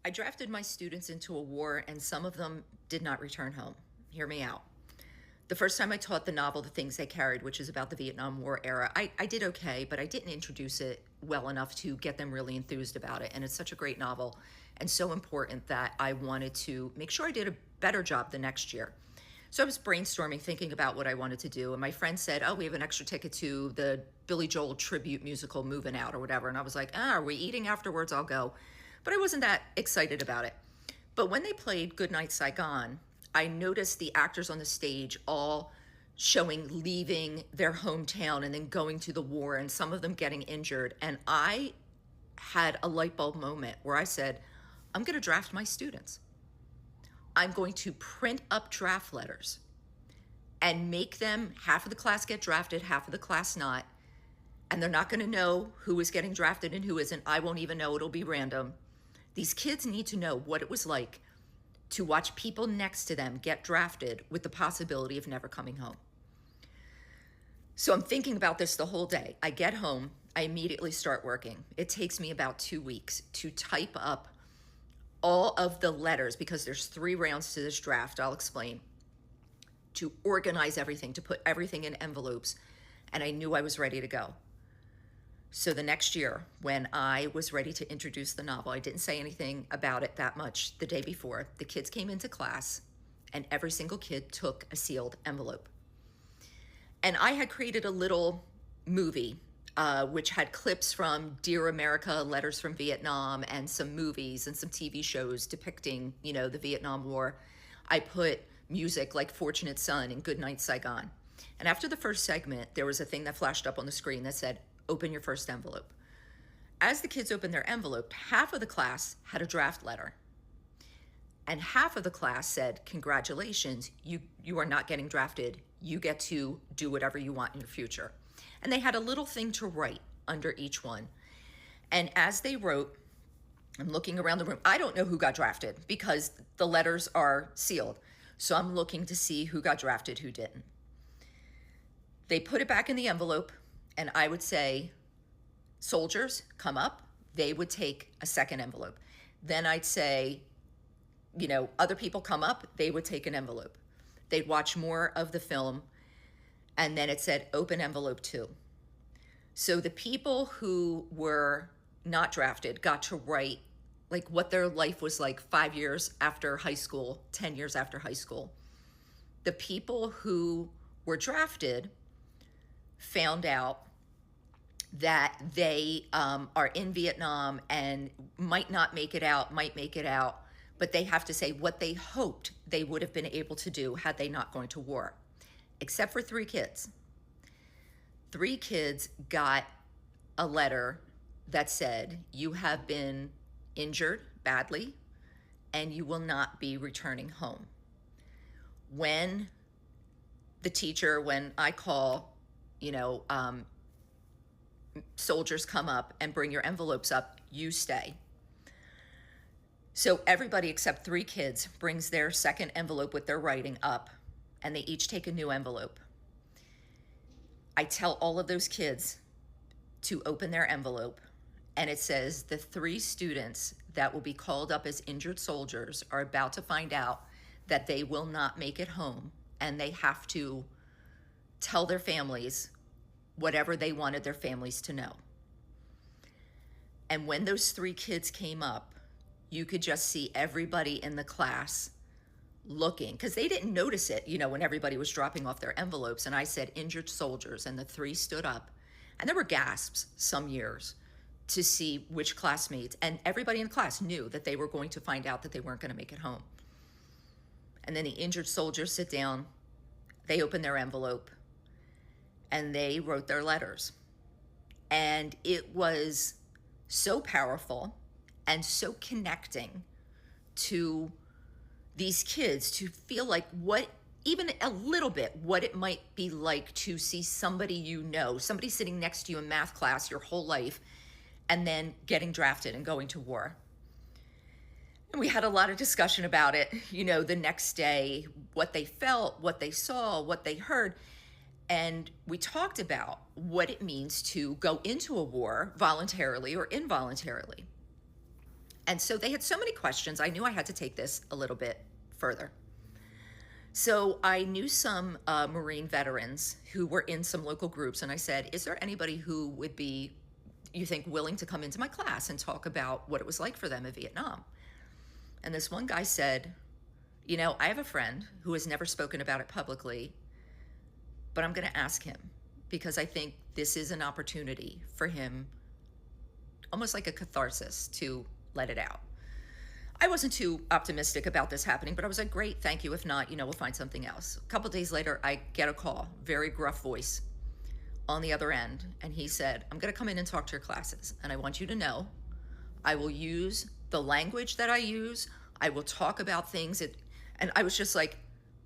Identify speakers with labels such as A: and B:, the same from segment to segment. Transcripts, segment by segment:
A: I drafted my students into a war, and some of them did not return home. Hear me out. The first time I taught the novel, The Things They Carried, which is about the Vietnam War era, I did okay, but I didn't introduce it well enough to get them really enthused about it. And it's such a great novel and so important that I wanted to make sure I did a better job the next year. So I was brainstorming, thinking about what I wanted to do. And my friend said, oh, we have an extra ticket to the Billy Joel tribute musical Moving Out or whatever. And I was like, are we eating afterwards? I'll go. But I wasn't that excited about it. But when they played Goodnight Saigon, I noticed the actors on the stage all showing leaving their hometown and then going to the war, and some of them getting injured. And I had a light bulb moment where I said, I'm going to draft my students. I'm going to print up draft letters and make them, half of the class get drafted, half of the class not. And they're not going to know who is getting drafted and who isn't. I won't even know. It'll be random. These kids need to know what it was like to watch people next to them get drafted with the possibility of never coming home. So I'm thinking about this the whole day. I get home, I immediately start working. It takes me about 2 weeks to type up all of the letters, because there's 3 rounds to this draft, I'll explain, to organize everything, to put everything in envelopes, and I knew I was ready to go. So the next year, when I was ready to introduce the novel, I didn't say anything about it that much the day before. The kids came into class, and every single kid took a sealed envelope. And I had created a little movie, which had clips from Dear America, Letters from Vietnam, and some movies and some TV shows depicting, the Vietnam War. I put music like Fortunate Son and Goodnight Saigon. And after the first segment, there was a thing that flashed up on the screen that said, open your first envelope. As the kids opened their envelope, half of the class had a draft letter. And half of the class said, congratulations, you are not getting drafted. You get to do whatever you want in your future. And they had a little thing to write under each one. And as they wrote, I'm looking around the room. I don't know who got drafted because the letters are sealed. So I'm looking to see who got drafted, who didn't. They put it back in the envelope, and I would say, soldiers, come up. They would take a second envelope. Then I'd say, other people come up. They would take an envelope. They'd watch more of the film, and then it said, open envelope 2. So the people who were not drafted got to write like what their life was like 5 years after high school, 10 years after high school. The people who were drafted found out that they are in Vietnam and might not make it out, might make it out, but they have to say what they hoped they would have been able to do had they not gone to war, except for 3 kids. 3 kids got a letter that said, you have been injured badly and you will not be returning home. When I call, soldiers come up and bring your envelopes up, you stay. So everybody except 3 kids brings their second envelope with their writing up, and they each take a new envelope. I tell all of those kids to open their envelope, and it says the 3 students that will be called up as injured soldiers are about to find out that they will not make it home, and they have to tell their families whatever they wanted their families to know. And when those 3 kids came up, you could just see everybody in the class looking, because they didn't notice it, when everybody was dropping off their envelopes. And I said, injured soldiers, and the 3 stood up. And there were gasps some years to see which classmates, and everybody in the class knew that they were going to find out that they weren't going to make it home. And then the injured soldiers sit down, they open their envelope, and they wrote their letters. And it was so powerful and so connecting to these kids to feel like even a little bit, what it might be like to see somebody somebody sitting next to you in math class your whole life, and then getting drafted and going to war. And we had a lot of discussion about it, the next day, what they felt, what they saw, what they heard. And we talked about what it means to go into a war voluntarily or involuntarily. And so they had so many questions. I knew I had to take this a little bit further. So I knew some Marine veterans who were in some local groups, and I said, is there anybody who would be, you think, willing to come into my class and talk about what it was like for them in Vietnam? And this one guy said, you know, I have a friend who has never spoken about it publicly, but I'm going to ask him because I think this is an opportunity for him, almost like a catharsis, to let it out. I wasn't too optimistic about this happening, but I was like, great, thank you. If not, you know, we'll find something else. A couple days later, I get a call, very gruff voice on the other end. And he said, I'm going to come in and talk to your classes. And I want you to know, I will use the language that I use. I will talk about things. And I was just like,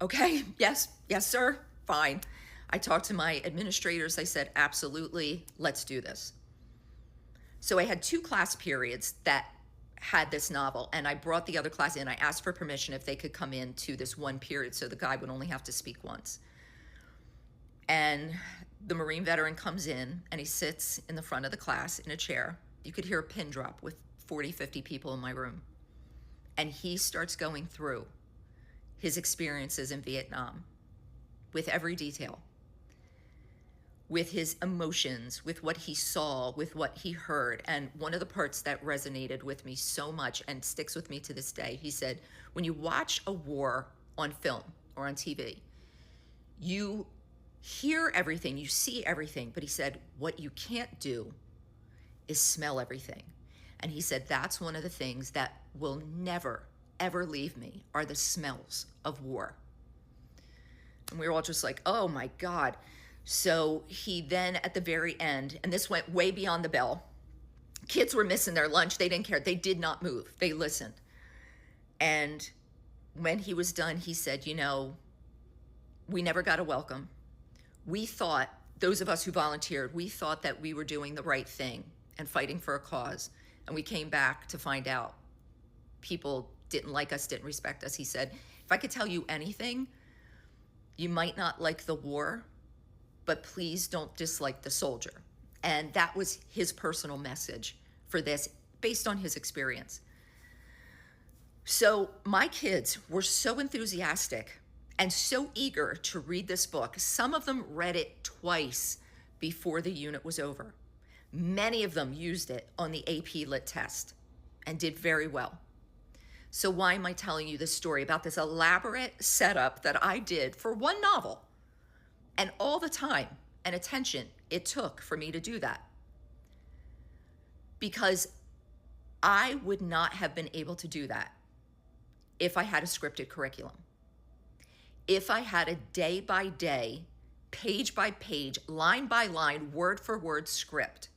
A: okay, yes, sir, fine. I talked to my administrators. They said, absolutely, let's do this. So I had 2 class periods that had this novel, and I brought the other class in. I asked for permission if they could come in to this one period so the guy would only have to speak once. And the Marine veteran comes in and he sits in the front of the class in a chair. You could hear a pin drop with 40, 50 people in my room. And he starts going through his experiences in Vietnam with every detail, with his emotions, with what he saw, with what he heard. And one of the parts that resonated with me so much and sticks with me to this day, he said, when you watch a war on film or on TV, you hear everything, you see everything, but he said, what you can't do is smell everything. And he said, that's one of the things that will never, ever leave me, are the smells of war. And we were all just like, oh my God. So he then at the very end, and this went way beyond the bell, kids were missing their lunch. They didn't care. They did not move. They listened. And when he was done, he said, you know, we never got a welcome. We thought, those of us who volunteered, we thought that we were doing the right thing and fighting for a cause. And we came back to find out people didn't like us, didn't respect us. He said, if I could tell you anything, you might not like the war, but please don't dislike the soldier. And that was his personal message for this, based on his experience. So my kids were so enthusiastic and so eager to read this book. Some of them read it twice before the unit was over. Many of them used it on the AP Lit test and did very well. So why am I telling you this story about this elaborate setup that I did for one novel? And all the time and attention it took for me to do that. Because I would not have been able to do that if I had a scripted curriculum. If I had a day-by-day, page-by-page, line-by-line, word-for-word script.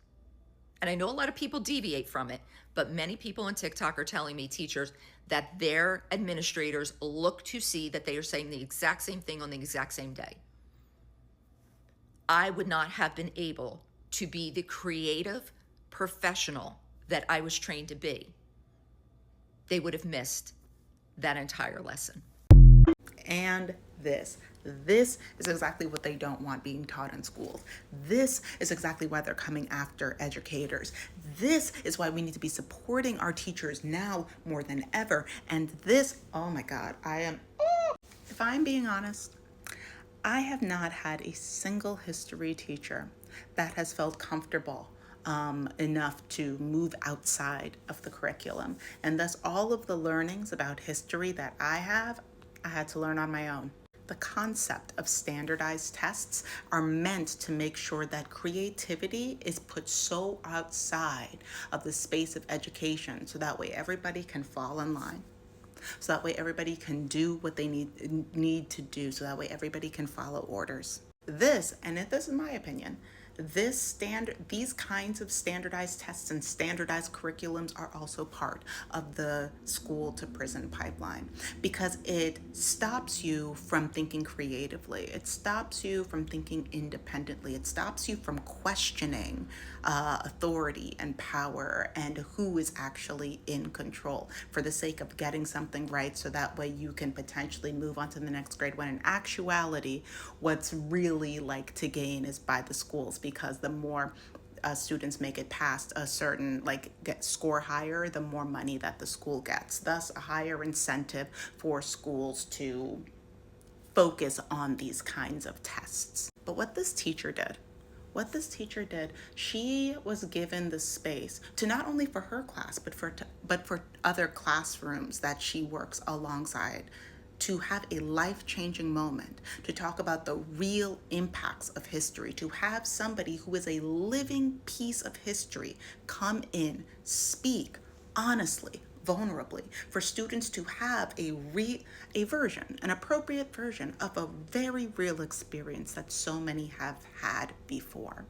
A: And I know a lot of people deviate from it, but many people on TikTok are telling me, teachers, that their administrators look to see that they are saying the exact same thing on the exact same day. I would not have been able to be the creative professional that I was trained to be. They would have missed that entire lesson.
B: And this is exactly what they don't want being taught in schools. This is exactly why they're coming after educators. This is why we need to be supporting our teachers now more than ever. And this, oh my God, if I'm being honest, I have not had a single history teacher that has felt comfortable enough to move outside of the curriculum. And thus all of the learnings about history that I had to learn on my own. The concept of standardized tests are meant to make sure that creativity is put so outside of the space of education so that way everybody can fall in line. So that way everybody can do what they need to do. So that way everybody can follow orders. This is my opinion, these kinds of standardized tests and standardized curriculums are also part of the school to prison pipeline because it stops you from thinking creatively. It stops you from thinking independently. It stops you from questioning authority and power and who is actually in control for the sake of getting something right so that way you can potentially move on to the next grade when in actuality what's really like to gain is by the schools because the more students make it past a certain, like, get score higher, the more money that the school gets. Thus, a higher incentive for schools to focus on these kinds of tests. But what this teacher did, she was given the space to not only for her class, but for other classrooms that she works alongside, to have a life-changing moment, to talk about the real impacts of history, to have somebody who is a living piece of history come in, speak honestly, vulnerably, for students to have an appropriate version of a very real experience that so many have had before.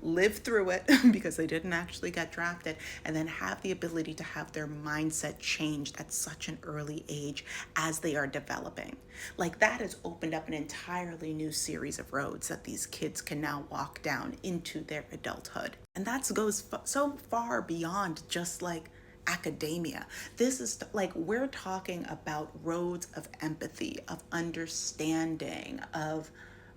B: Live through it because they didn't actually get drafted, and then have the ability to have their mindset changed at such an early age as they are developing. Like, that has opened up an entirely new series of roads that these kids can now walk down into their adulthood. And that goes so far beyond just like academia. This is like, we're talking about roads of empathy, of understanding, of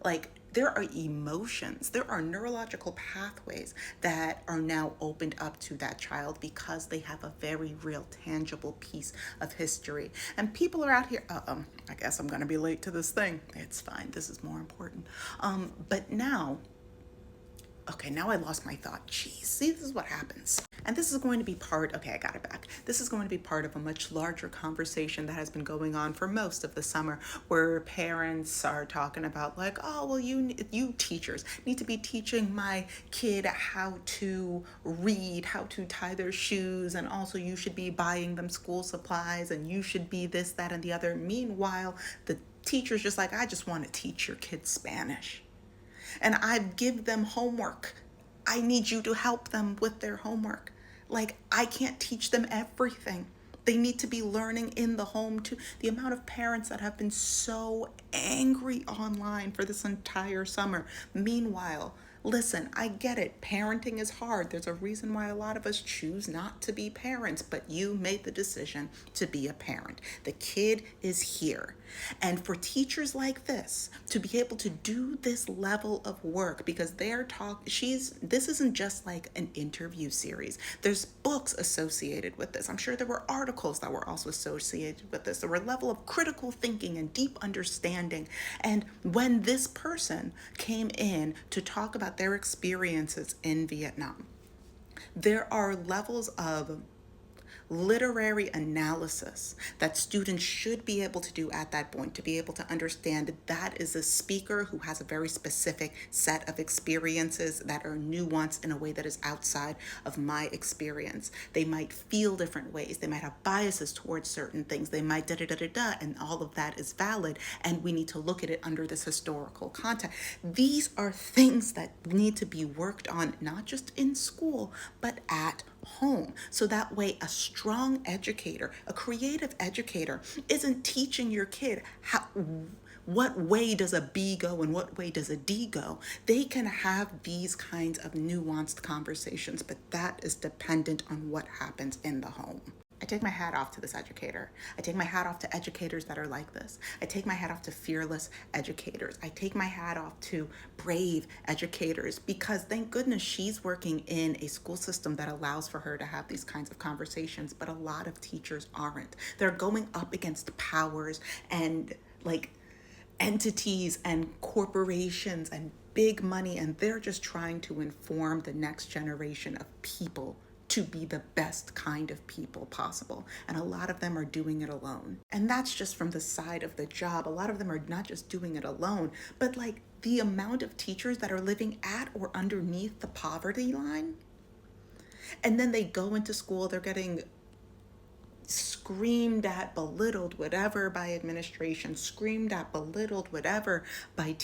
B: like, there are emotions, there are neurological pathways that are now opened up to that child because they have a very real, tangible piece of history. And people are out here, I guess I'm gonna be late to this thing. It's fine, this is more important. But now I lost my thought. Jeez, see, this is what happens. And this is going to be I got it back. This is going to be part of a much larger conversation that has been going on for most of the summer, where parents are talking about like, oh, well, you teachers need to be teaching my kid how to read, how to tie their shoes, and also you should be buying them school supplies, and you should be this, that, and the other. Meanwhile, the teacher's just like, I just want to teach your kids Spanish. And I give them homework. I need you to help them with their homework. Like, I can't teach them everything. They need to be learning in the home too. The amount of parents that have been so angry online for this entire summer. Meanwhile, listen, I get it. Parenting is hard. There's a reason why a lot of us choose not to be parents, but you made the decision to be a parent. The kid is here. And for teachers like this to be able to do this level of work, because this isn't just like an interview series. There's books associated with this. I'm sure there were articles that were also associated with this. There were a level of critical thinking and deep understanding. And when this person came in to talk about their experiences in Vietnam, there are levels of literary analysis that students should be able to do at that point, to be able to understand that is a speaker who has a very specific set of experiences that are nuanced in a way that is outside of my experience. They might feel different ways. They might have biases towards certain things. They might and all of that is valid, and we need to look at it under this historical context. These are things that need to be worked on, not just in school, but at home. So that way a strong educator, a creative educator, isn't teaching your kid what way does a B go and what way does a D go. They can have these kinds of nuanced conversations, but that is dependent on what happens in the home. I take my hat off to this educator. I take my hat off to educators that are like this. I take my hat off to fearless educators. I take my hat off to brave educators, because thank goodness she's working in a school system that allows for her to have these kinds of conversations, but a lot of teachers aren't. They're going up against powers and like entities and corporations and big money, and they're just trying to inform the next generation of people to be the best kind of people possible. And a lot of them are doing it alone. And that's just from the side of the job. A lot of them are not just doing it alone, but like the amount of teachers that are living at or underneath the poverty line. And then they go into school, they're getting screamed at, belittled, whatever, by administration, screamed at, belittled, whatever, by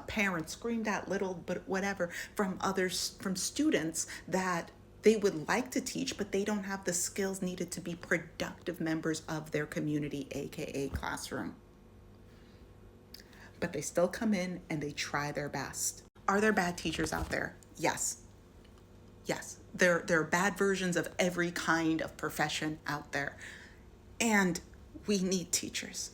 B: parents, screamed at, little, but whatever, from students that they would like to teach, but they don't have the skills needed to be productive members of their community, aka classroom. But they still come in and they try their best. Are there bad teachers out there? Yes. Yes, there are bad versions of every kind of profession out there, and we need teachers.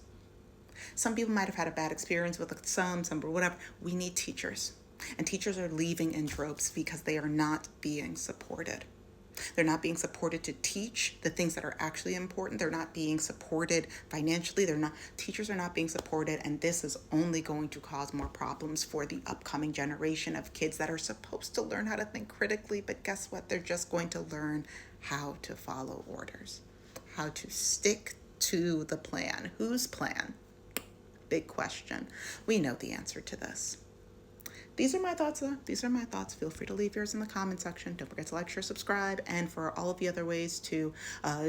B: Some people might have had a bad experience with some or whatever. We need teachers. And teachers are leaving in droves because they are not being supported. They're not being supported to teach the things that are actually important. They're not being supported financially. Teachers are not being supported, and this is only going to cause more problems for the upcoming generation of kids that are supposed to learn how to think critically, but guess what? They're just going to learn how to follow orders, how to stick to the plan. Whose plan? Big question. We know the answer to this. These are my thoughts, though. These are my thoughts. Feel free to leave yours in the comment section. Don't forget to like, share, subscribe. And for all of the other ways to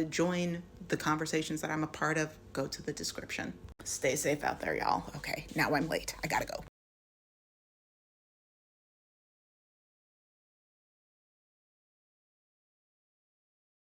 B: join the conversations that I'm a part of, go to the description. Stay safe out there, y'all. Okay, now I'm late. I gotta go.